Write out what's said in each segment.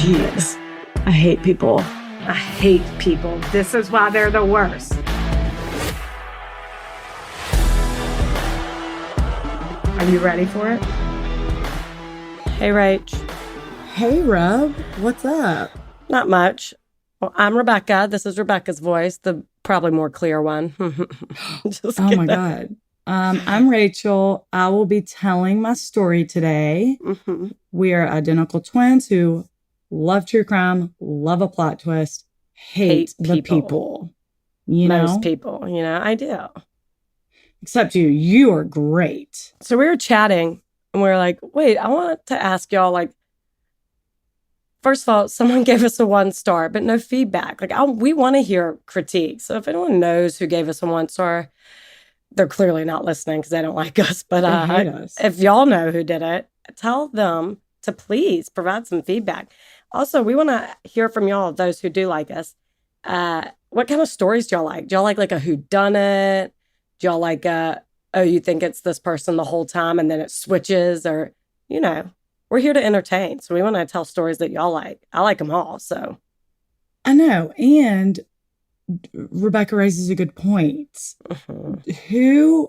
Jeez. I hate people. I hate people. This is why they're the worst. Are you ready for it? Hey, Rach. Hey, Rub. What's up? Not much. Well, I'm Rebecca. This is Rebecca's voice, the probably more clear one. Oh, my God. I'm Rachel. I will be telling my story today. Mm-hmm. We are identical twins who love true crime, love a plot twist, hate the people. Most people, I do. Except you. You are great. So we were chatting and we were like, wait, I want to ask y'all, like, first of all, someone gave us a 1-star, but no feedback. Like, we want to hear critiques. So if anyone knows who gave us a 1-star, they're clearly not listening because they don't like us. But they hate us. If y'all know who did it, tell them to please provide some feedback. Also, we want to hear from y'all, those who do like us. What kind of stories do y'all like? Do y'all like a whodunit? Do y'all like you think it's this person the whole time and then it switches? Or, we're here to entertain. So we want to tell stories that y'all like. I like them all, so. I know. And Rebecca raises a good point. Mm-hmm.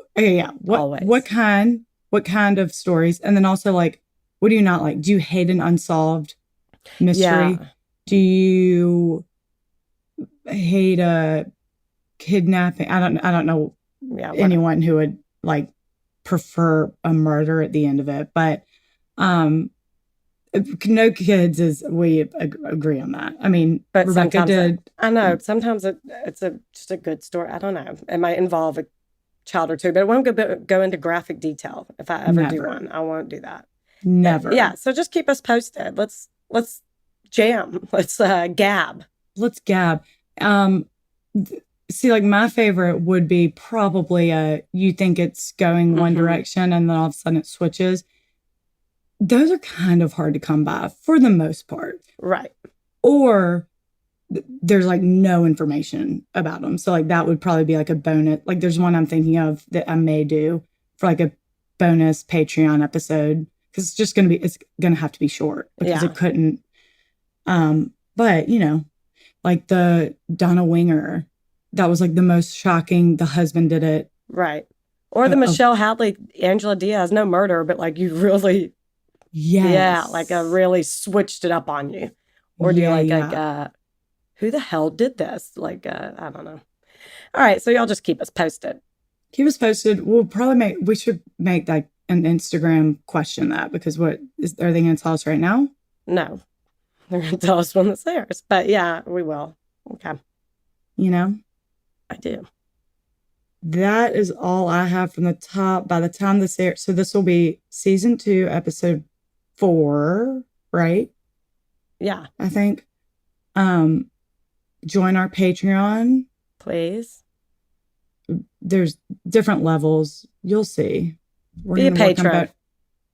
What kind of stories? And then also, like, what do you not like? Do you hate an unsolved mystery? Yeah. Do you hate a kidnapping? I don't know anyone who would like prefer a murder at the end of it, but no kids we agree on that. I mean, but Rebecca did. I know sometimes it's just a good story. I don't know. It might involve a child or two, but it won't go into graphic detail. If I ever do one, I won't do that. Never. But, yeah. So just keep us posted. Let's jam. Let's gab. Let's gab. See, like, my favorite would be probably you think it's going one direction and then all of a sudden it switches. Those are kind of hard to come by for the most part. Right. Or there's like no information about them. So like that would probably be like a bonus. Like there's one I'm thinking of that I may do for like a bonus Patreon episode. Because it's going to have to be short because it couldn't. But, like the Donna Winger, that was like the most shocking. The husband did it. Right. Or the Michelle Hadley, Angela Diaz, no murder, but like you really, really switched it up on you. Or do you like, who the hell did this? Like, I don't know. All right. So y'all just keep us posted. Keep us posted. We should make like an Instagram question that, because are they going to tell us right now? No. They're going to tell us when it's theirs. But yeah, we will. Okay. I do. That is all I have from the top. By the time this airs, so this will be season 2, episode 4, right? Yeah. I think. Join our Patreon. Please. There's different levels. You'll see. Be a patron.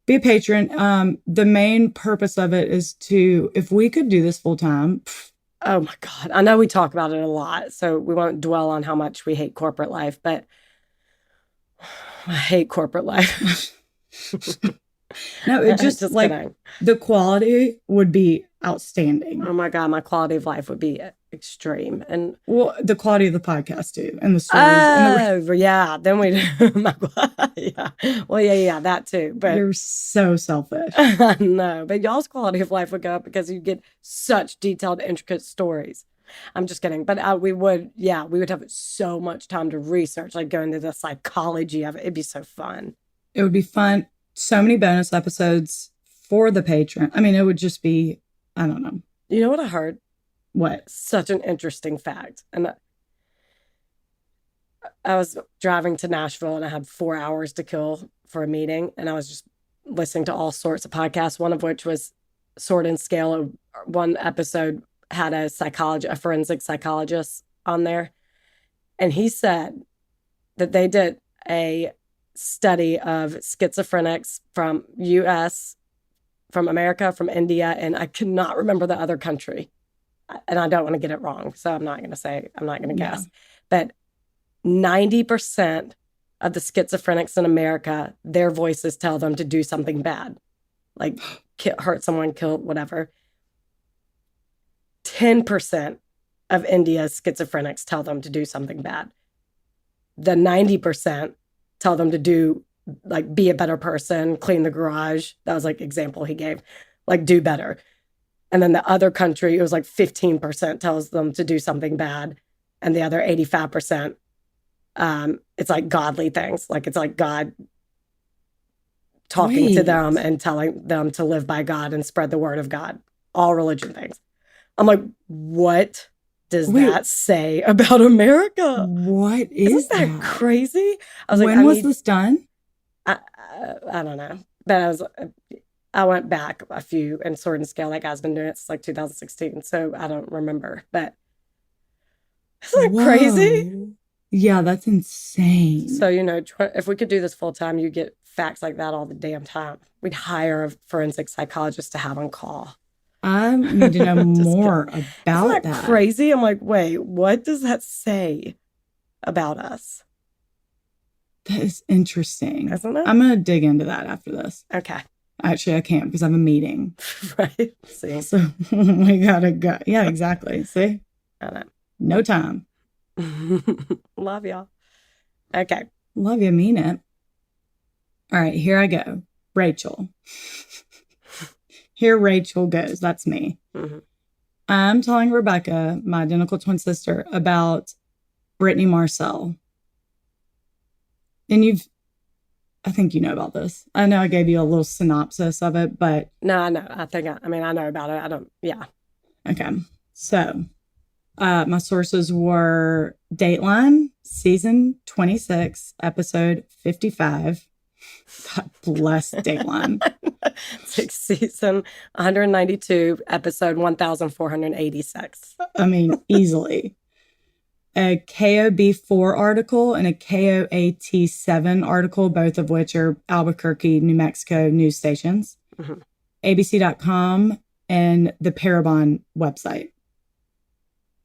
Be a patron. The main purpose of it is if we could do this full time. Oh my God. I know we talk about it a lot, so we won't dwell on how much we hate corporate life, but I hate corporate life. No, it just like kidding. The quality would be outstanding. Oh my God, my quality of life would be extreme. And the quality of the podcast too, and the stories. Yeah. Then we yeah. Well, yeah, that too. But you're so selfish. No, but y'all's quality of life would go up because you get such detailed, intricate stories. I'm just kidding. But we would have so much time to research, like go into the psychology of it. It'd be so fun. It would be fun. So many bonus episodes for the patron. I mean, it would just be, I don't know. You know what I heard? What? Such an interesting fact. And I was driving to Nashville and I had 4 hours to kill for a meeting. And I was just listening to all sorts of podcasts, one of which was Sword and Scale. One episode had a forensic psychologist on there. And he said that they did a study of schizophrenics from U.S., from America, from India, and I could not remember the other country. And I don't want to get it wrong, so I'm not going to guess. But 90% of the schizophrenics in America, their voices tell them to do something bad, like hurt someone, kill, whatever. 10% of India's schizophrenics tell them to do something bad. The 90% tell them to do, like, be a better person, clean the garage. That was like example he gave, like, do better. And then the other country, it was like 15% tells them to do something bad. And the other 85%, it's like godly things. Like, it's like God talking to them and telling them to live by God and spread the word of God. All religion things. I'm like, what does that say about America? What is Isn't that crazy? I was when was this done? I don't know. But I went back a few, and Sword and Scale, that guy's been doing it since like 2016. So I don't remember. But isn't that crazy? Yeah, that's insane. So, you know, if we could do this full time, you get facts like that all the damn time. We'd hire a forensic psychologist to have on call. I need to know more about Isn't that crazy? I'm like, wait, what does that say about us? That is interesting. Isn't it? I'm going to dig into that after this. Okay. Actually, I can't because I have a meeting. Right. See? So we got to go. Yeah, exactly. See? I know. No time. Love y'all. Okay. Love you, mean it. All right, here I go. Rachel. Here Rachel goes. That's me. Mm-hmm. I'm telling Rebecca, my identical twin sister, about Brittani Marcell. And I think you know about this. I know I gave you a little synopsis of it, but... No, I know. I know about it. Yeah. Okay. So, my sources were Dateline, season 26, episode 55. God bless Dateline. Season 192, episode 1486. I mean, easily. A KOB4 article and a KOAT7 article, both of which are Albuquerque, New Mexico news stations. Mm-hmm. ABC.com and the Parabon website.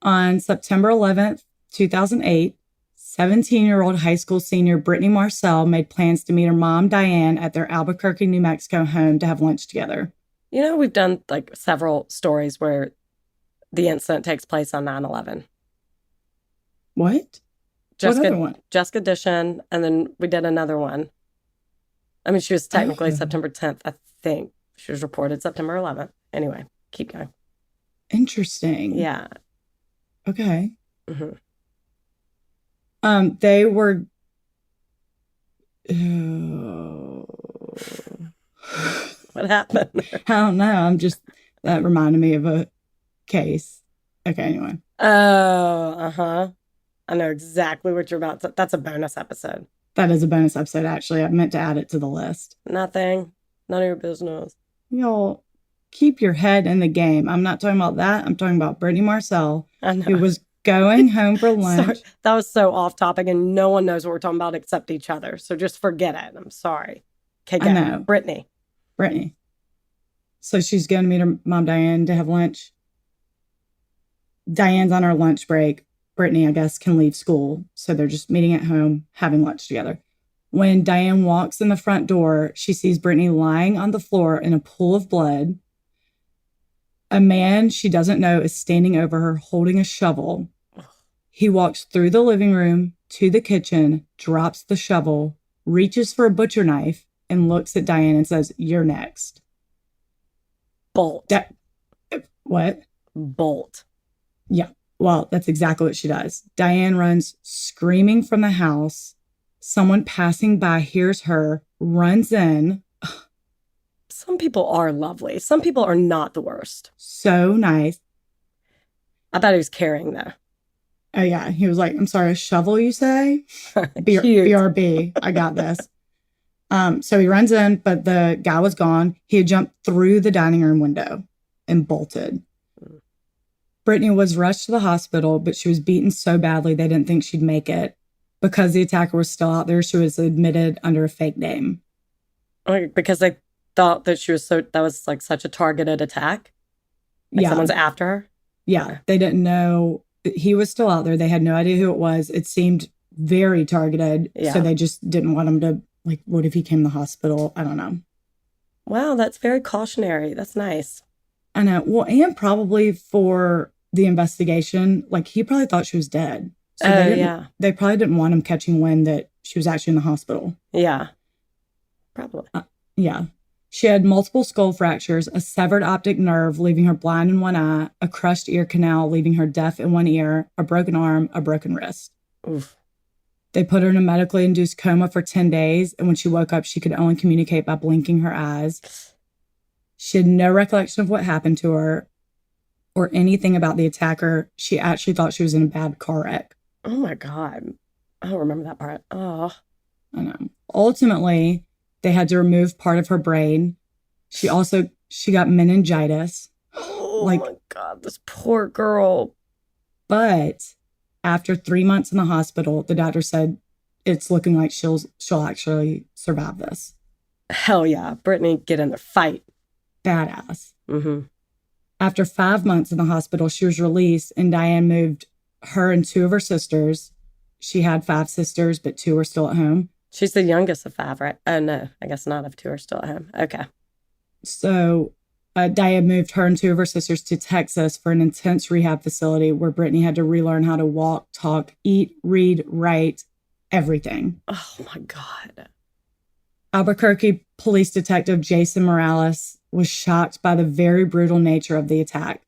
On September 11th, 2008, 17-year-old high school senior Brittani Marcell made plans to meet her mom, Diane, at their Albuquerque, New Mexico home to have lunch together. You know, we've done like several stories where the incident takes place on 9/11. What? What other one? Jessica Dishon, and then we did another one. I mean, she was technically September 10th, I think. She was reported September 11th. Anyway, keep going. Interesting. Yeah. Okay. Mm-hmm. They were... What happened? I don't know. That reminded me of a case. Okay, anyway. Oh, uh-huh. I know exactly what you're about to... That's a bonus episode. That is a bonus episode, actually. I meant to add it to the list. Nothing. None of your business. Y'all, keep your head in the game. I'm not talking about that. I'm talking about Brittani Marcell, who was going home for lunch. Sorry, that was so off topic, and no one knows what we're talking about except each other. So just forget it. I'm sorry. Okay, go. I know. Brittani. So she's going to meet her mom, Diane, to have lunch. Diane's on her lunch break. Brittani, I guess, can leave school. So they're just meeting at home, having lunch together. When Diane walks in the front door, she sees Brittani lying on the floor in a pool of blood. A man she doesn't know is standing over her holding a shovel. He walks through the living room to the kitchen, drops the shovel, reaches for a butcher knife, and looks at Diane and says, "You're next." Bolt. What? Bolt. Yeah. Well, that's exactly what she does. Diane runs screaming from the house. Someone passing by hears her, runs in. Some people are lovely. Some people are not the worst. So nice. I bet he was carrying, though. Oh, yeah. He was like, "I'm sorry, a shovel, you say?" BRB. I got this. So he runs in, but the guy was gone. He had jumped through the dining room window and bolted. Brittani was rushed to the hospital, but she was beaten so badly they didn't think she'd make it. Because the attacker was still out there, she was admitted under a fake name. Because they thought that that was like such a targeted attack? Like someone's after her? Yeah, they didn't know. He was still out there. They had no idea who it was. It seemed very targeted. Yeah. So they just didn't want him to, like, what if he came to the hospital? I don't know. Wow, that's very cautionary. That's nice. I know. Well, and probably for the investigation, like he probably thought she was dead. So they probably didn't want him catching wind that she was actually in the hospital. Yeah. Probably. Yeah. She had multiple skull fractures, a severed optic nerve, leaving her blind in one eye, a crushed ear canal, leaving her deaf in one ear, a broken arm, a broken wrist. Oof. They put her in a medically induced coma for 10 days, and when she woke up, she could only communicate by blinking her eyes. She had no recollection of what happened to her or anything about the attacker. She actually thought she was in a bad car wreck. Oh, my God. I don't remember that part. Oh. I know. Ultimately, they had to remove part of her brain. She got meningitis. Oh, my God. This poor girl. But after 3 months in the hospital, the doctor said it's looking like she'll actually survive this. Hell yeah. Brittani, get in the fight. Badass. Mm-hmm. After 5 months in the hospital, she was released, and Diane moved her and 2 of her sisters. She had 5 sisters, but 2 were still at home. She's the youngest of 5, right? Oh, no. I guess not if 2 are still at home. Okay. So Diane moved her and 2 of her sisters to Texas for an intense rehab facility where Brittani had to relearn how to walk, talk, eat, read, write, everything. Oh, my God. Albuquerque police detective Jason Morales was shocked by the very brutal nature of the attack.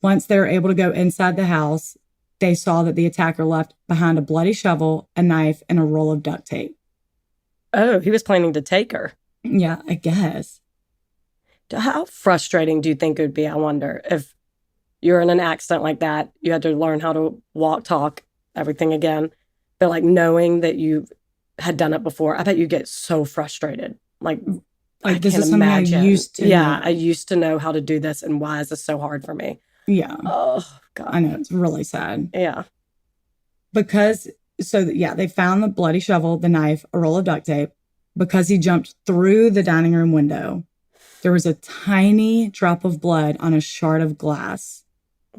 Once they were able to go inside the house, they saw that the attacker left behind a bloody shovel, a knife, and a roll of duct tape. Oh, he was planning to take her. Yeah, I guess. How frustrating do you think it would be, I wonder, if you're in an accident like that, you had to learn how to walk, talk, everything again, but like knowing that you had done it before, I bet you get so frustrated. Like this is something I used to know. I used to know how to do this, and why is this so hard for me? Yeah. Oh, God. I know, it's really sad. Yeah. They found the bloody shovel, the knife, a roll of duct tape. Because he jumped through the dining room window, there was a tiny drop of blood on a shard of glass.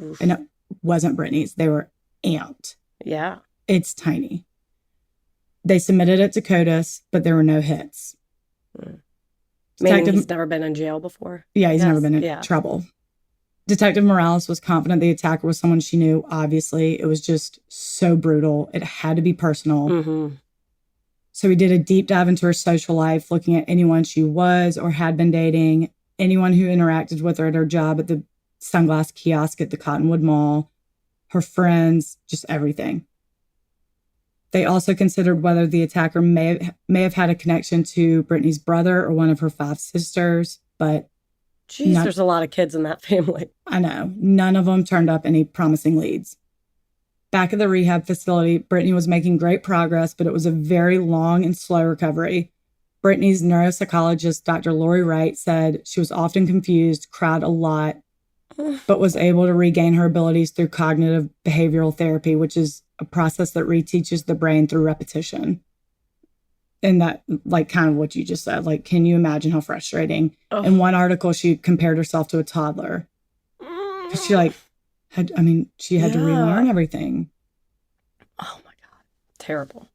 Oof. And it wasn't Brittany's. They were amped. Yeah. It's tiny. They submitted it to CODIS, but there were no hits. Meaning he's never been in jail before? Yeah, he's never been in trouble. Detective Morales was confident the attacker was someone she knew, obviously. It was just so brutal. It had to be personal. Mm-hmm. So he did a deep dive into her social life, looking at anyone she was or had been dating, anyone who interacted with her at her job at the sunglass kiosk at the Cottonwood Mall, her friends, just everything. They also considered whether the attacker may have had a connection to Brittany's brother or one of her 5 sisters, but jeez, there's a lot of kids in that family. I know. None of them turned up any promising leads. Back at the rehab facility, Brittany was making great progress, but it was a very long and slow recovery. Brittany's neuropsychologist, Dr. Lori Wright, said she was often confused, cried a lot, but was able to regain her abilities through cognitive behavioral therapy, which is a process that reteaches the brain through repetition. And that, like, kind of what you just said, like, can you imagine how frustrating? Oh. In one article, she compared herself to a toddler. She had to relearn everything. Oh my God. Terrible.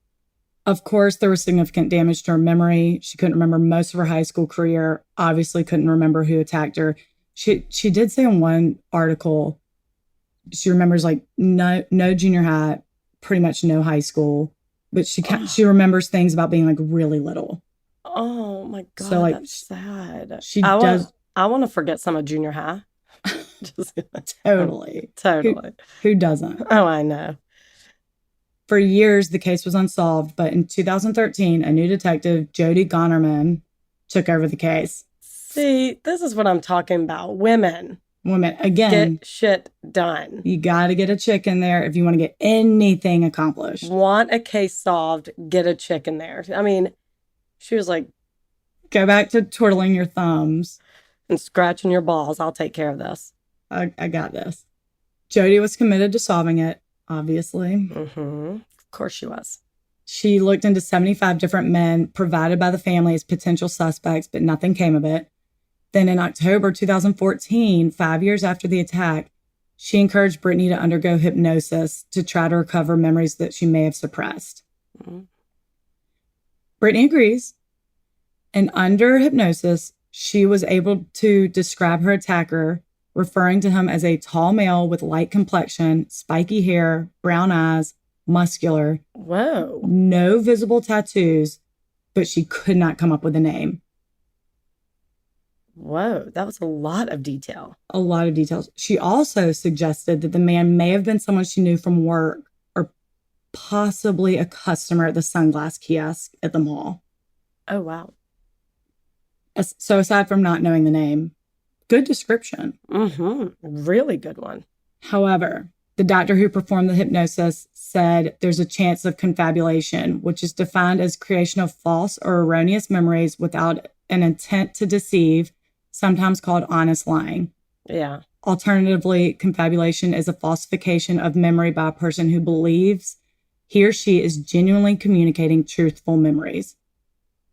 Of course, there was significant damage to her memory. She couldn't remember most of her high school career, obviously couldn't remember who attacked her. She did say in one article, she remembers like no junior high, pretty much no high school, but she remembers things about being like really little. Oh my God, so, like, that's sad. I want to forget some of junior high. Totally. Who doesn't? Oh, I know. For years, the case was unsolved, but in 2013, a new detective, Jody Gonnerman, took over the case. See, this is what I'm talking about. Women, again. Get shit done. You got to get a chick in there if you want to get anything accomplished. Want a case solved, get a chick in there. I mean, she was like, go back to twiddling your thumbs. And scratching your balls. I'll take care of this. I got this. Jody was committed to solving it, obviously. Mm-hmm. Of course she was. She looked into 75 different men provided by the family as potential suspects, but nothing came of it. Then in October 2014, 5 years after the attack, she encouraged Brittany to undergo hypnosis to try to recover memories that she may have suppressed. Mm-hmm. Brittany agrees. And under hypnosis, she was able to describe her attacker, referring to him as a tall male with light complexion, spiky hair, brown eyes, muscular. Whoa. No visible tattoos, but she could not come up with a name. Whoa, that was a lot of detail. A lot of details. She also suggested that the man may have been someone she knew from work or possibly a customer at the sunglass kiosk at the mall. Oh, wow. So aside from not knowing the name, good description. Really good one. However, the doctor who performed the hypnosis said there's a chance of confabulation, which is defined as creation of false or erroneous memories without an intent to deceive, sometimes called honest lying. Yeah. Alternatively, confabulation is a falsification of memory by a person who believes he or she is genuinely communicating truthful memories.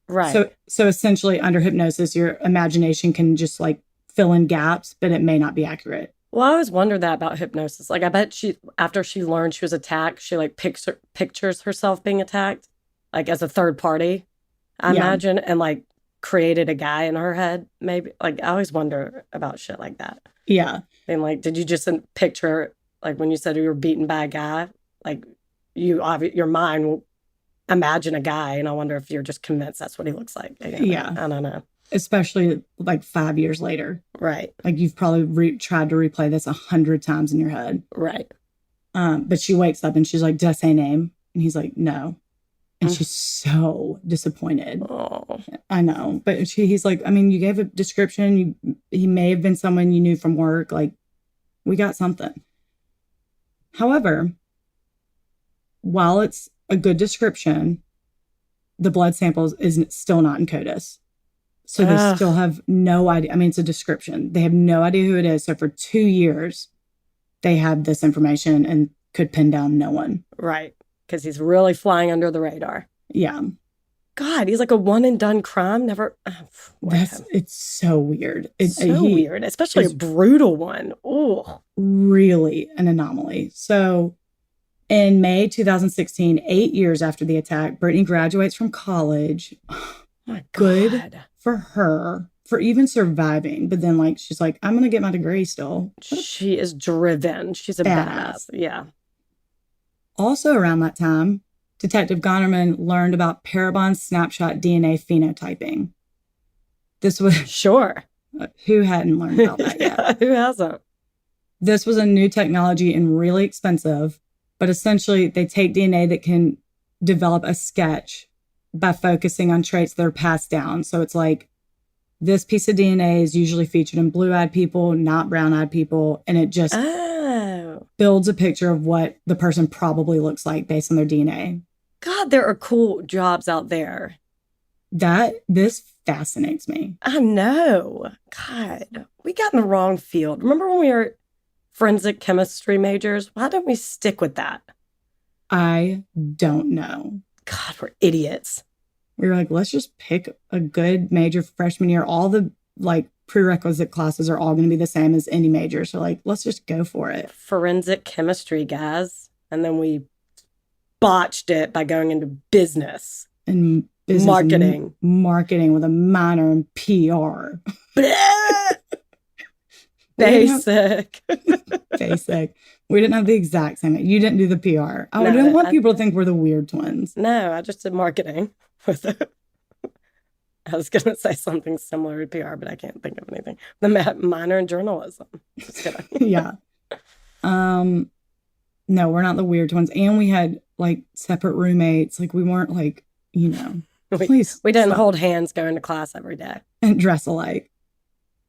Right. So essentially, under hypnosis, your imagination can just like fill in gaps, but it may not be accurate. Well, I always wondered that about hypnosis. Like, I bet she, after she learned she was attacked, she like pictures herself being attacked, like as a third party, I imagine, and like created a guy in her head, maybe. Like, I always wonder about shit like that. Yeah. And like, did you just picture, like when you said you were beaten by a guy, like your mind will imagine a guy, and I wonder if you're just convinced that's what he looks like. Yeah. I don't know. Especially like 5 years later. Right. Like you've probably tried to replay this 100 times in your head. Right. But she wakes up and she's like, did I say name? And he's like, no. And she's so disappointed. Oh. I know. But he's like, I mean, you gave a description. He may have been someone you knew from work. Like, we got something. However, while it's a good description, the blood samples is still not in CODIS. So they still have no idea. I mean, it's a description. They have no idea who it is. So for 2 years, they had this information and could pin down no one. Right. Because he's really flying under the radar. Yeah. God, he's like a one and done crime. Never. It's so weird. It's so weird, especially a brutal one. Oh, really an anomaly. So in May 2016, 8 years after the attack, Brittani graduates from college. My God. Good for her for even surviving. But then, like, she's like, I'm going to get my degree still. She is driven. She's a badass. Yeah. Also around that time, Detective Gonnerman learned about Parabon snapshot DNA phenotyping. This was... Sure. Who hadn't learned about that yet? Who hasn't? This was a new technology and really expensive. But essentially, they take DNA that can develop a sketch by focusing on traits that are passed down. So it's like, this piece of DNA is usually featured in blue-eyed people, not brown-eyed people. And it just builds a picture of what the person probably looks like based on their DNA. God, there are cool jobs out there. This fascinates me. I know. God, we got in the wrong field. Remember when we were forensic chemistry majors? Why don't we stick with that? I don't know. God, we're idiots. We were like, let's just pick a good major for freshman year. All the like prerequisite classes are all going to be the same as any major. So like, let's just go for it. Forensic chemistry, guys. And then we botched it by going into business. And business marketing with a minor in PR. Basic. Basic. We didn't have the exact same. You didn't do the PR. I didn't want people to think we're the weird twins. No, I just did marketing with it. I was going to say something similar to PR, but I can't think of anything. The minor in journalism. Just kidding. Yeah. No, we're not the weird twins. And we had like separate roommates. Like we weren't like, you know. We didn't hold hands going to class every day. And dress alike.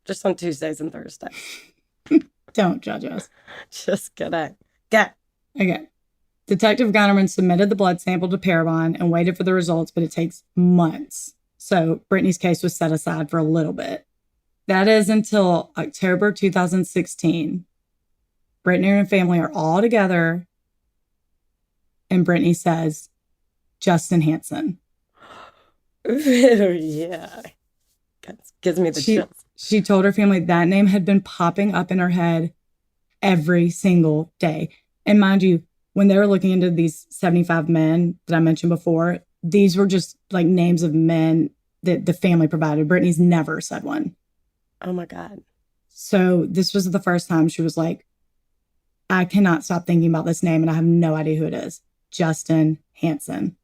Just on Tuesdays and Thursdays. Don't judge us. Just kidding. Okay. Detective Gonnerman submitted the blood sample to Parabon and waited for the results, but it takes months. So Brittany's case was set aside for a little bit. That is until October 2016. Brittany and her family are all together. And Brittany says, Justin Hansen. Yeah. Gives me the chills. She told her family that name had been popping up in her head every single day. And mind you, when they were looking into these 75 men that I mentioned before, these were just like names of men that the family provided. Brittany's never said one. Oh my God. So this was the first time she was like, I cannot stop thinking about this name and I have no idea who it is. Justin Hansen.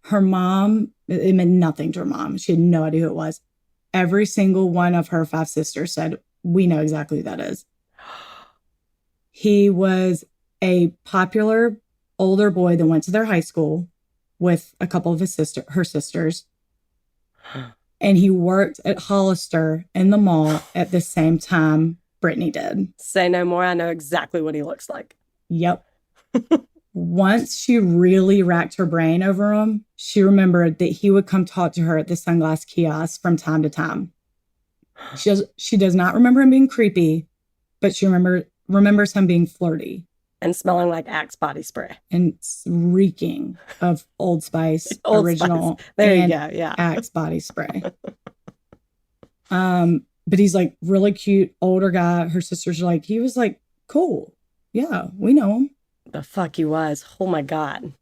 Her mom, it meant nothing to her mom. She had no idea who it was. Every single one of her 5 sisters said, we know exactly who that is. He was a popular older boy that went to their high school with a couple of her sisters. And he worked at Hollister in the mall at the same time Brittany did. Say no more. I know exactly what he looks like. Yep. Once she really racked her brain over him, she remembered that he would come talk to her at the sunglass kiosk from time to time. She does not remember him being creepy, but she remembers him being flirty. And smelling like Axe body spray. And reeking of Old Spice original. Spice. There you go, yeah. Axe body spray. But he's like really cute, older guy. Her sisters are like, he was like, cool. Yeah, we know him. The fuck he was. Oh my God.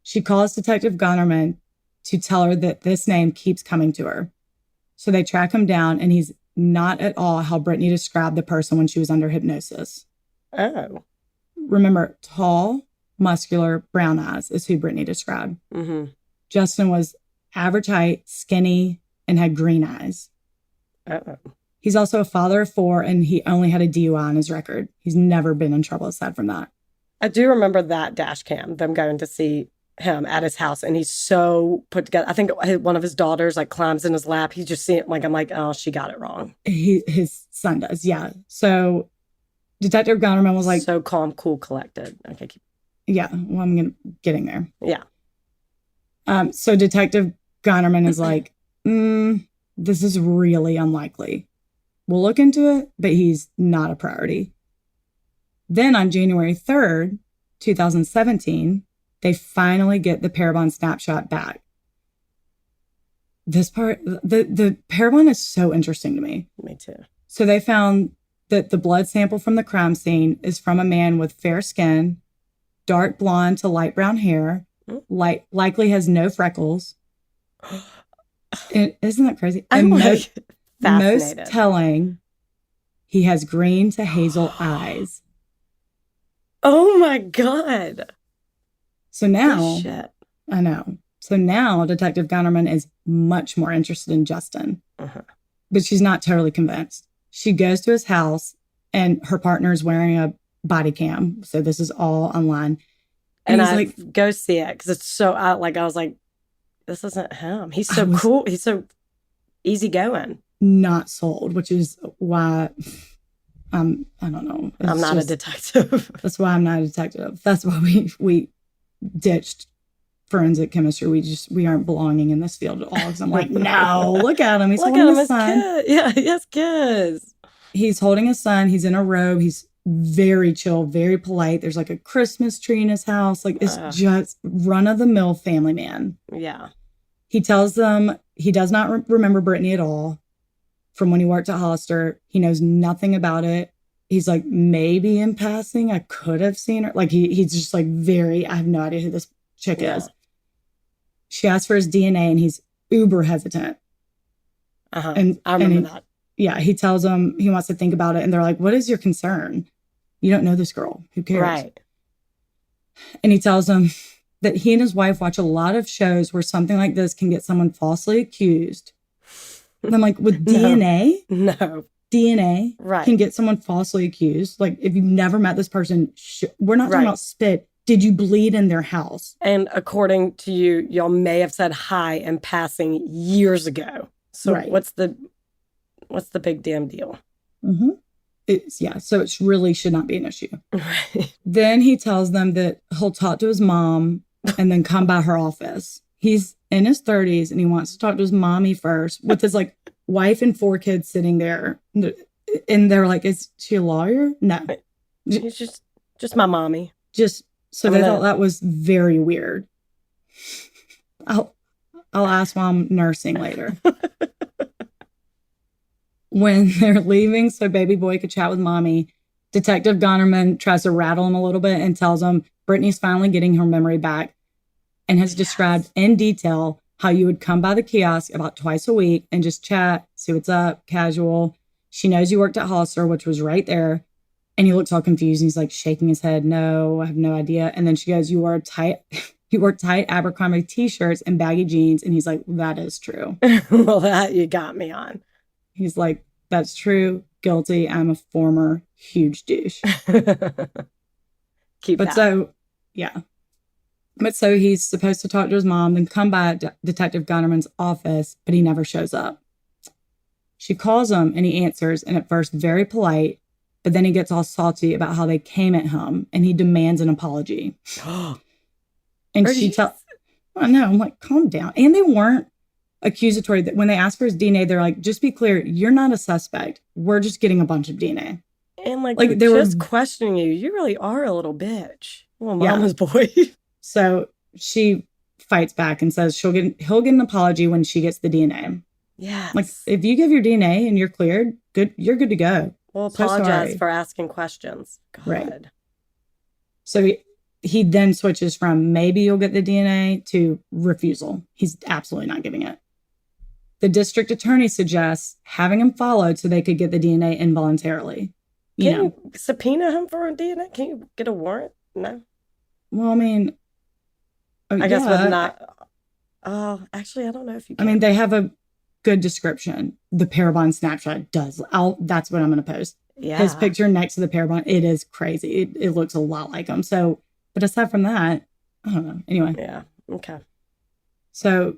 She calls Detective Gunnerman to tell her that this name keeps coming to her. So they track him down, and he's not at all how Brittany described the person when she was under hypnosis. Oh. Remember, tall, muscular, brown eyes is who Brittany described. Mm-hmm. Justin was average height, skinny, and had green eyes. Uh-oh. He's also a father of 4, and he only had a DUI on his record. He's never been in trouble aside from that. I do remember that dash cam, them going to see him at his house, and he's so put together. I think one of his daughters like climbs in his lap. He just see it like, I'm like, oh, she got it wrong. His son does, yeah. So Detective Gunnerman was like, so calm, cool, collected. Okay, yeah. Well, I'm getting there. Yeah. So Detective Gunnerman is like, this is really unlikely. We'll look into it, but he's not a priority. Then on January 3rd, 2017, they finally get the Parabon snapshot back. This part, the Parabon is so interesting to me. Me too. So they found that the blood sample from the crime scene is from a man with fair skin, dark blonde to light brown hair, likely has no freckles. Isn't that crazy? I'm and fascinated. Most telling, he has green to hazel eyes. Oh my God. So now, oh, shit. I know. So now Detective Gunnerman is much more interested in Justin. Uh-huh. But she's not totally convinced. She goes to his house and her partner is wearing a body cam. So this is all online. And he's I like, go see it because it's so I was like, this isn't him. He's so cool. He's so easygoing. Not sold, which is why I don't know. I'm not a detective. That's why I'm not a detective. That's why we ditched forensic chemistry. We aren't belonging in this field at all. Because I'm like, no, look at him. He's holding his son. Kid. Yeah, he has kids. He's holding his son. He's in a robe. He's very chill, very polite. There's like a Christmas tree in his house. Like it's just run-of-the-mill family man. Yeah. He tells them he does not remember Brittany at all from when he worked at Hollister. He knows nothing about it. He's like, maybe in passing, I could have seen her. Like he's just like I have no idea who this chick is. She asks for his DNA and he's uber hesitant. Uh-huh. And I remember that. Yeah, he tells them he wants to think about it. And they're like, what is your concern? You don't know this girl. Who cares? Right. And he tells them that he and his wife watch a lot of shows where something like this can get someone falsely accused. And I'm like, with DNA? No. DNA can get someone falsely accused. Like, if you've never met this person, we're not talking about spit. Did you bleed in their house? And according to you, y'all may have said hi in passing years ago. So what's the big damn deal? Mm-hmm. So it really should not be an issue. Right. Then he tells them that he'll talk to his mom and then come by her office. He's in his 30s and he wants to talk to his mommy first with his like wife and 4 kids sitting there. And they're like, is she a lawyer? No. She's just my mommy. They thought that was very weird. I'll ask why I'm nursing later. When they're leaving so baby boy could chat with mommy, Detective Gunnerman tries to rattle him a little bit and tells him Brittany's finally getting her memory back and has described in detail how you would come by the kiosk about twice a week and just chat, see what's up, casual. She knows you worked at Hollister, which was right there. And he looks all confused. And he's like shaking his head. No, I have no idea. And then she goes, you wore tight Abercrombie t-shirts and baggy jeans. And he's like, that is true. Well, that you got me on. He's like, that's true. Guilty. I'm a former huge douche. Keep But that. so, yeah. But so he's supposed to talk to his mom, then come by Detective Gunnerman's office, but he never shows up. She calls him and he answers, and at first very polite, but then he gets all salty about how they came at him and he demands an apology. And she tells, I know, I'm like, calm down. And they weren't accusatory. That when they asked for his DNA, they're like, just be clear, you're not a suspect. We're just getting a bunch of DNA. And like they they're were just questioning you. You really are a little bitch. Well, Yeah. mama's boy. So she fights back and says he'll get an apology when she gets the DNA. Yeah. Like, if you give your DNA and you're cleared, you're good to go. Well, So apologize sorry. for asking questions. God. Right. So he then switches from maybe you'll get the DNA to refusal. He's absolutely not giving it. The district attorney suggests having him followed so they could get the DNA involuntarily. Can you subpoena him for a DNA? Can you get a warrant? No. Well, I mean, I guess with not. Oh, actually, I don't know if you can. I mean, they have a good description. The Parabon snapshot does. That's what I'm going to post. yeah. His picture next to the Parabon, it is crazy. It looks a lot like him. So, but aside from that, I don't know. Anyway. Yeah. Okay. So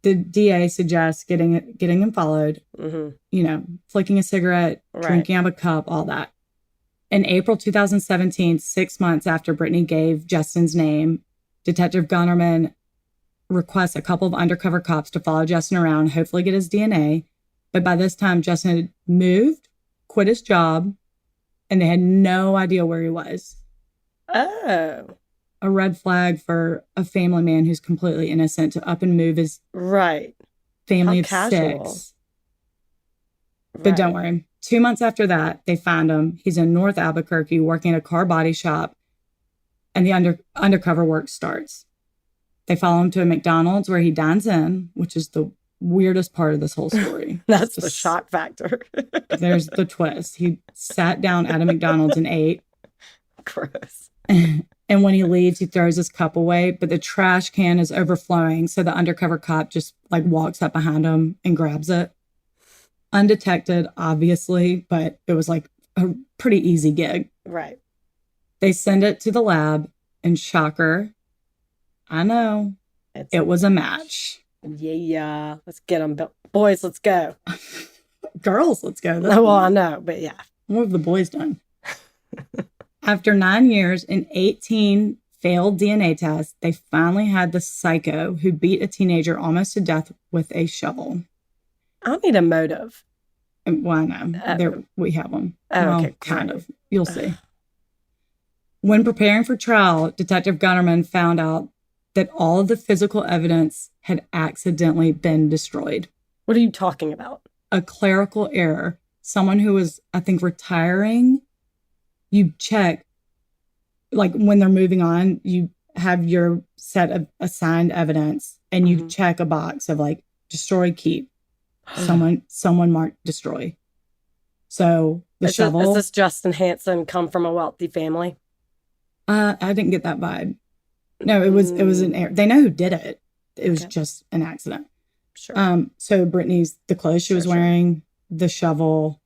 the DA suggests getting him followed, flicking a cigarette, Right. drinking out of a cup, all that. In April 2017, 6 months after Brittany gave Justin's name, Detective Gunnerman requests a couple of undercover cops to follow Justin around, hopefully get his DNA. But by this time, Justin had moved, quit his job, and they had no idea where he was. Oh. A red flag for a family man who's completely innocent to up and move his Right. family How of casual. 6. But don't worry. 2 months after that, they find him. He's in North Albuquerque working at a car body shop, and the undercover work starts. They follow him to a McDonald's where he dines in, which is the weirdest part of this whole story. That's the shock factor. There's the twist. He sat down at a McDonald's and ate. Gross. And when he leaves, he throws his cup away, but the trash can is overflowing. So the undercover cop just like walks up behind him and grabs it. Undetected, obviously, but it was like a pretty easy gig. Right. They send it to the lab, and shocker, I know, it was a match. Yeah. Let's get them. Boys, let's go. Girls, let's go. Well, I know, but yeah. What have the boys done? After 9 years and 18 failed DNA tests, they finally had the psycho who beat a teenager almost to death with a shovel. I need a motive. Well, I know. We have one. Oh, Well, okay. kind of. You'll see. When preparing for trial, Detective Gunnerman found out that all of the physical evidence had accidentally been destroyed. What are you talking about? A clerical error. Someone who was, I think, retiring. You check, like when they're moving on, you have your set of assigned evidence and you check a box of like destroy, keep. Someone marked destroy. So the shovel. Does this Justin Hansen come from a wealthy family? I didn't get that vibe. No, it was an error. They know who did it. It was just an accident. Sure. So Brittany's, the clothes she was wearing, the shovel,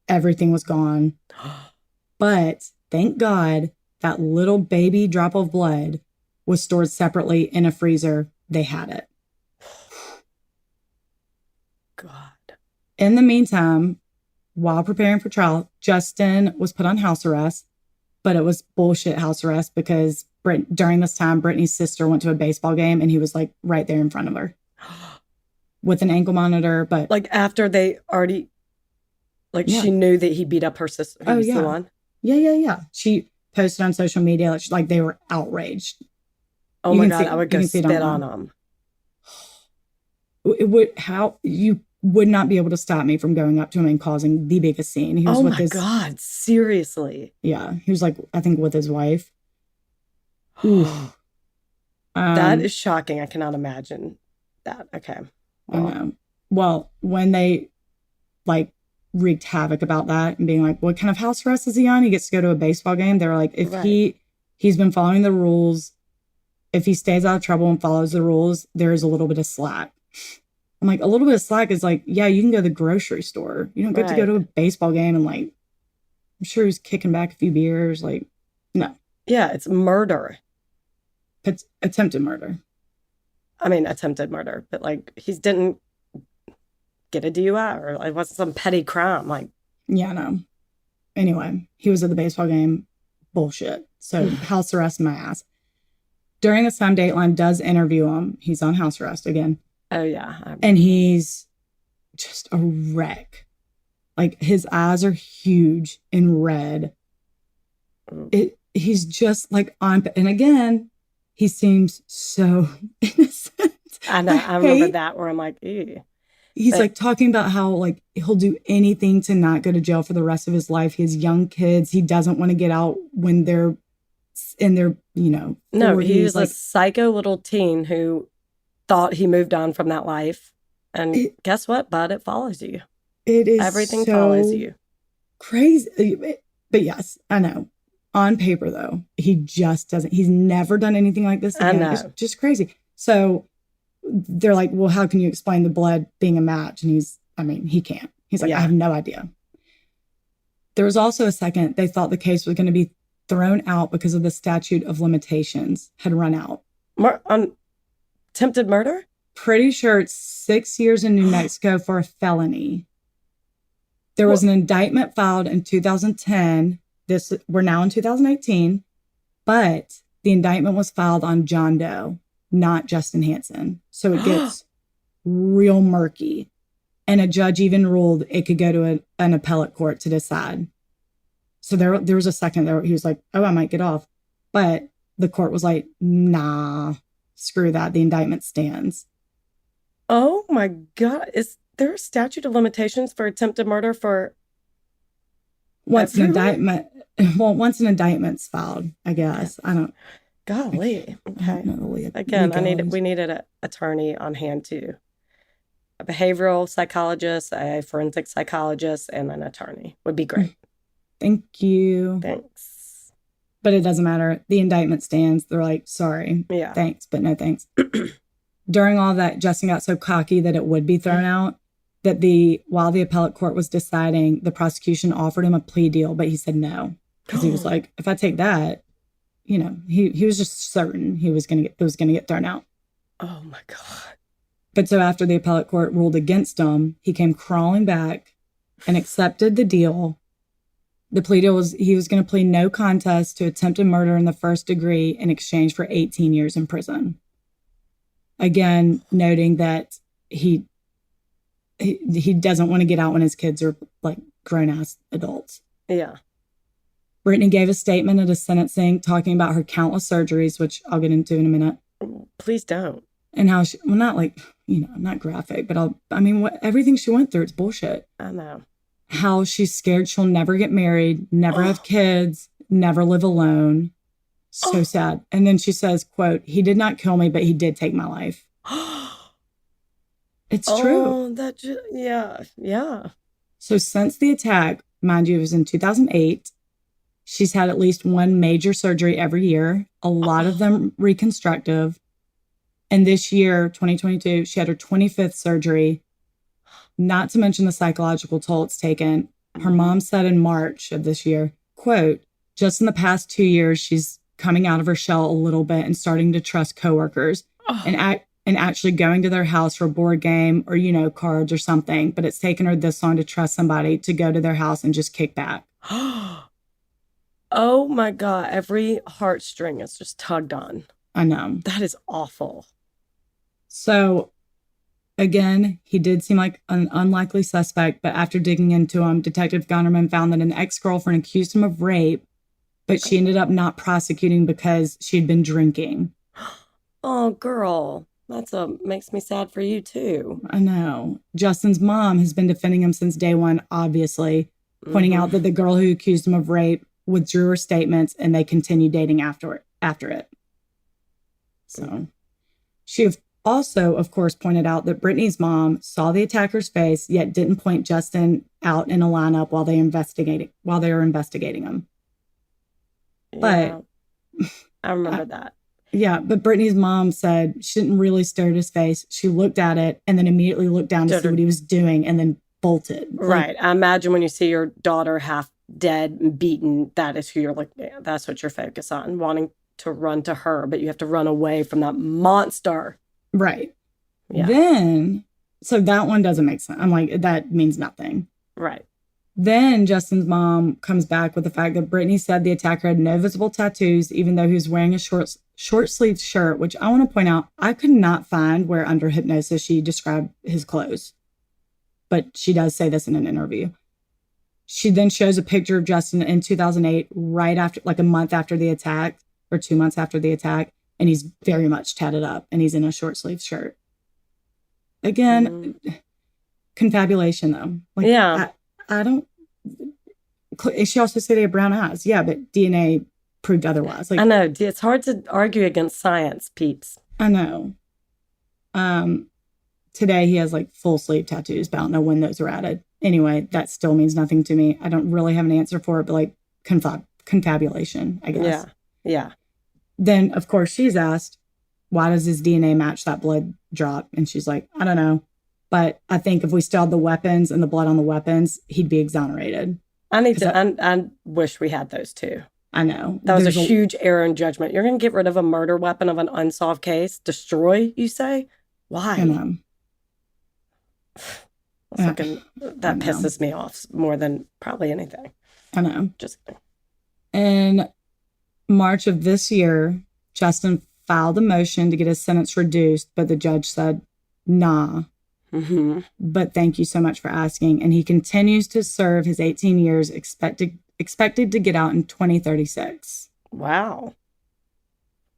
everything was gone. But thank God that little baby drop of blood was stored separately in a freezer. They had it. God. In the meantime, while preparing for trial, Justin was put on house arrest, but it was bullshit house arrest because during this time, Brittany's sister went to a baseball game and he was like right there in front of her with an ankle monitor. But like after they already, she knew that he beat up her sister. Who was the one? Yeah. She posted on social media like they were outraged. Oh my God, I would go spit on them. You would not be able to stop me from going up to him and causing the biggest scene. He was oh with my God, seriously? Yeah, he was like, I think with his wife. Oof. That is shocking. I cannot imagine that. Okay. I know. Well, when they like wreaked havoc about that and being like, what kind of house arrest is he on? He gets to go to a baseball game. They're like, if he's been following the rules, if he stays out of trouble and follows the rules, there's a little bit of slack. I'm like, a little bit of slack is like, yeah, you can go to the grocery store. You don't get to go to a baseball game and like, I'm sure he's kicking back a few beers. Like, no. Yeah, it's murder. It's attempted murder. I mean, attempted murder, but like he didn't get a DUI or like what's some petty crime. Like, yeah, no. Anyway, he was at the baseball game. Bullshit. So house arrest my ass. During this time, Dateline does interview him. He's on house arrest again. Oh, yeah. And he's just a wreck. Like, his eyes are huge and red. He's just like on... And again, he seems so innocent. I know. I remember that where I'm like, ew. He's like talking about how like he'll do anything to not go to jail for the rest of his life. He has young kids. He doesn't want to get out when they're in their, you know. No, he was like a psycho little teen who thought he moved on from that life. And guess what, bud? It follows you. It is everything so follows you. Crazy. But yes, I know. On paper, though, he just doesn't. He's never done anything like this again. I know. It's just crazy. So they're like, well, how can you explain the blood being a match? And he can't. He's like, I have no idea. There was also a second they thought the case was going to be thrown out because of the statute of limitations had run out. On attempted murder? Pretty sure it's 6 years in New Mexico for a felony. There was an indictment filed in 2010. We're now in 2018, but the indictment was filed on John Doe, not Justin Hansen. So it gets real murky. And a judge even ruled it could go to an appellate court to decide. So there was a second there he was like, oh, I might get off. But the court was like, nah, screw that. The indictment stands. Oh my God. Is there a statute of limitations for attempted murder for once an indictment's filed, I guess. I don't. Golly. Okay. I don't know Again, we needed an attorney on hand too. A behavioral psychologist, a forensic psychologist, and an attorney would be great. Thank you. Thanks. But it doesn't matter. The indictment stands. They're like, sorry. Yeah. Thanks, but no thanks. During all that, Justin got so cocky that it would be thrown out that while the appellate court was deciding, the prosecution offered him a plea deal, but he said no. Because he was like, if I take that, you know, he was just certain it was gonna get thrown out. Oh my God. But so after the appellate court ruled against him, he came crawling back and accepted the deal. The plea deal was he was going to plead no contest to attempted murder in the first degree in exchange for 18 years in prison. Again, noting that he doesn't want to get out when his kids are like grown-ass adults. Yeah. Brittani gave a statement at a sentencing talking about her countless surgeries, which I'll get into in a minute. Please don't. And how she, well, not like, you know, not graphic, but everything she went through, it's bullshit. I know. How she's scared she'll never get married, never have kids, never live alone. So sad. And then she says, quote, he did not kill me, but he did take my life. It's true. Yeah. So since the attack, mind you, it was in 2008, she's had at least one major surgery every year, a lot of them reconstructive. And this year, 2022, she had her 25th surgery, not to mention the psychological toll it's taken. Her mom said in March of this year, quote, just in the past 2 years, she's coming out of her shell a little bit and starting to trust coworkers and actually going to their house for a board game or, you know, cards or something. But it's taken her this long to trust somebody to go to their house and just kick back. Oh my God. Every heartstring is just tugged on. I know. That is awful. So again, he did seem like an unlikely suspect, but after digging into him, Detective Gunnerman found that an ex-girlfriend accused him of rape, but she ended up not prosecuting because she'd been drinking. Oh, girl. Makes me sad for you too. I know. Justin's mom has been defending him since day one, obviously, pointing out that the girl who accused him of rape withdrew her statements and they continued dating after it. So she, of also, of course, pointed out that Brittany's mom saw the attacker's face, yet didn't point Justin out in a lineup while they were investigating him. But I remember that. Yeah, but Brittany's mom said she didn't really stare at his face. She looked at it and then immediately looked down to see what he was doing and then bolted. Right. I imagine when you see your daughter half dead and beaten, that is who you're looking at. That's what you're focused on, wanting to run to her, but you have to run away from that monster. Right. Yeah. Then, so that one doesn't make sense. I'm like, that means nothing. Right. Then Justin's mom comes back with the fact that Brittany said the attacker had no visible tattoos, even though he was wearing a short-sleeved shirt, which I want to point out, I could not find where under hypnosis she described his clothes. But she does say this in an interview. She then shows a picture of Justin in 2008, right after, like a month after the attack, or 2 months after the attack, and he's very much tatted up, and he's in a short-sleeved shirt. Again, confabulation, though. Like, yeah. I don't. She also said he had brown eyes. Yeah, but DNA proved otherwise. Like, I know. It's hard to argue against science, peeps. I know. Today he has like full sleeve tattoos, but I don't know when those are added. Anyway, that still means nothing to me. I don't really have an answer for it, but like confabulation, I guess. Yeah. Yeah. Then, of course, she's asked, why does his DNA match that blood drop? And she's like, I don't know. But I think if we still had the weapons and the blood on the weapons, he'd be exonerated. I wish we had those too. I know. That was a huge error in judgment. You're going to get rid of a murder weapon of an unsolved case? Destroy, you say? Why? I know. That pisses me off more than probably anything. I know. Just kidding. In March of this year, Justin filed a motion to get his sentence reduced, but the judge said, nah. Mm-hmm. But thank you so much for asking. And he continues to serve his 18 years, expected to get out in 2036. Wow.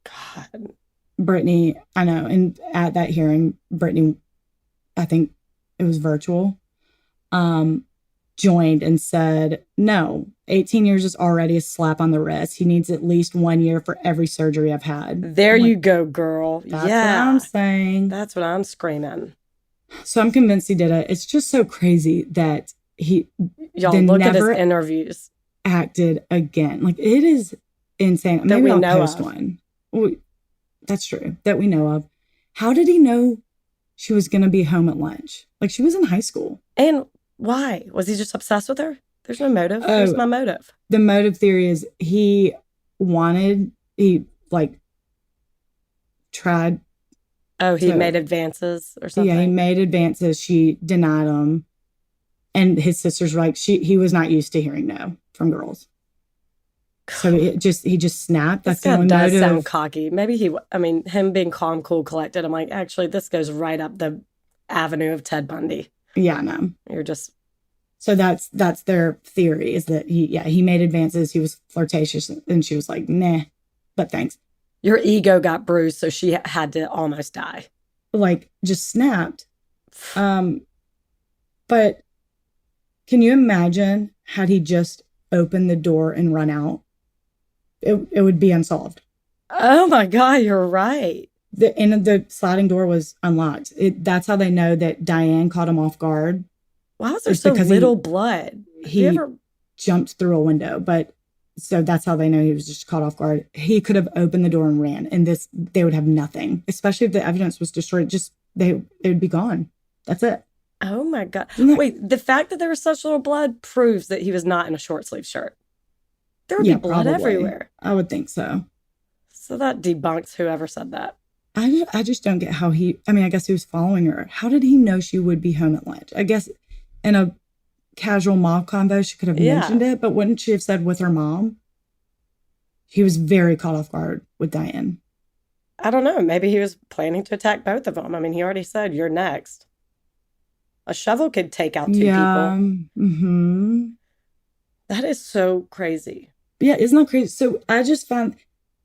God. Brittany, I know. And at that hearing, Brittany, I think it was virtual, joined and said, no, 18 years is already a slap on the wrist. He needs at least 1 year for every surgery I've had. There you go, girl. That's what I'm saying. That's what I'm screaming. So I'm convinced he did it. It's just so crazy that y'all look at his interviews. Acted again. Like, it is insane. That Maybe we I'll know post of. one. That's true. That we know of. How did he know she was going to be home at lunch? Like, she was in high school. And why? Was he just obsessed with her? There's no motive. There's my motive. The motive theory is he tried. Oh, he made advances or something? Yeah, he made advances. She denied them. And his sisters were like, he was not used to hearing no from girls. So he just snapped. That's the only does motive. Sound cocky. Maybe him being calm, cool, collected. I'm like, actually, this goes right up the avenue of Ted Bundy. Yeah, no. You're just. So that's their theory, is that he made advances. He was flirtatious, and she was like, nah, but thanks. Your ego got bruised, so she had to almost die. Like, just snapped. But can you imagine had he just opened the door and run out? It would be unsolved. Oh my God, you're right. The sliding door was unlocked. That's how they know that Diane caught him off guard. Why was there so little blood? He jumped through a window, but so that's how they know he was just caught off guard. He could have opened the door and ran, and they would have nothing, especially if the evidence was destroyed. Just they would be gone. That's it. Oh my God. Wait, the fact that there was such little blood proves that he was not in a short sleeve shirt. There would be blood everywhere. I would think so. So that debunks whoever said that. I just don't get how I guess he was following her. How did he know she would be home at lunch? I guess in a casual mob convo, she could have mentioned it, but wouldn't she have said with her mom? He was very caught off guard with Diane. I don't know. Maybe he was planning to attack both of them. I mean, he already said, you're next. A shovel could take out two people. Mm-hmm. That is so crazy. Yeah, isn't that crazy? So I just found,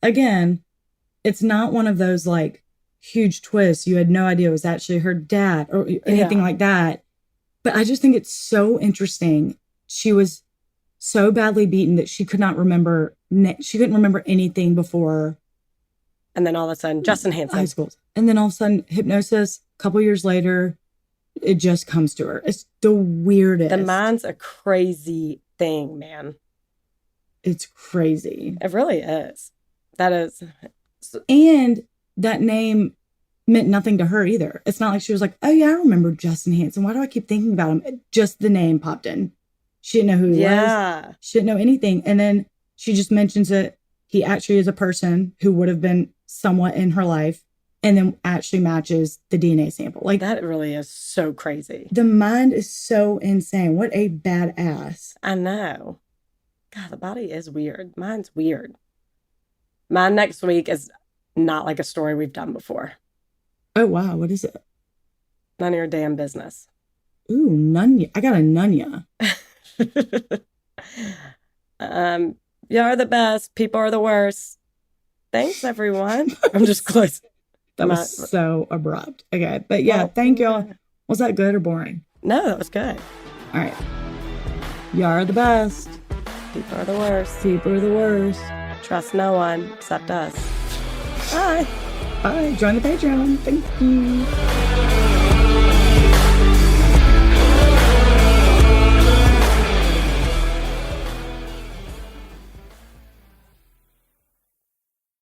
again, it's not one of those like huge twists. You had no idea it was actually her dad or anything like that. But I just think it's so interesting. She was so badly beaten that she could not remember. She couldn't remember anything before And then all of a sudden, Justin high Hansen. schools. And then all of a sudden, hypnosis, a couple years later, it just comes to her. It's the weirdest. The mind's a crazy thing, man. It's crazy. It really is. That is. And that name meant nothing to her either. It's not like she was like, oh yeah, I remember Justin Hansen. Why do I keep thinking about him? Just the name popped in. She didn't know who he was. She didn't know anything. And then she just mentions it. He actually is a person who would have been somewhat in her life, and then actually matches the DNA sample. Like, that really is so crazy. The mind is so insane. What a badass. I know. God, the body is weird. Mine's weird. Mine next week is not like a story we've done before. Oh, wow. What is it? None of your damn business. Ooh, Nunya. I got a Nunya. You're the best. People are the worst. Thanks, everyone. I'm just close. That was so abrupt. Okay. But yeah, thank y'all. Was that good or boring? No, that was good. All right. Y'all are the best. People are the worst. People are the worst. Trust no one except us. Bye. Bye. Join the Patreon. Thank you.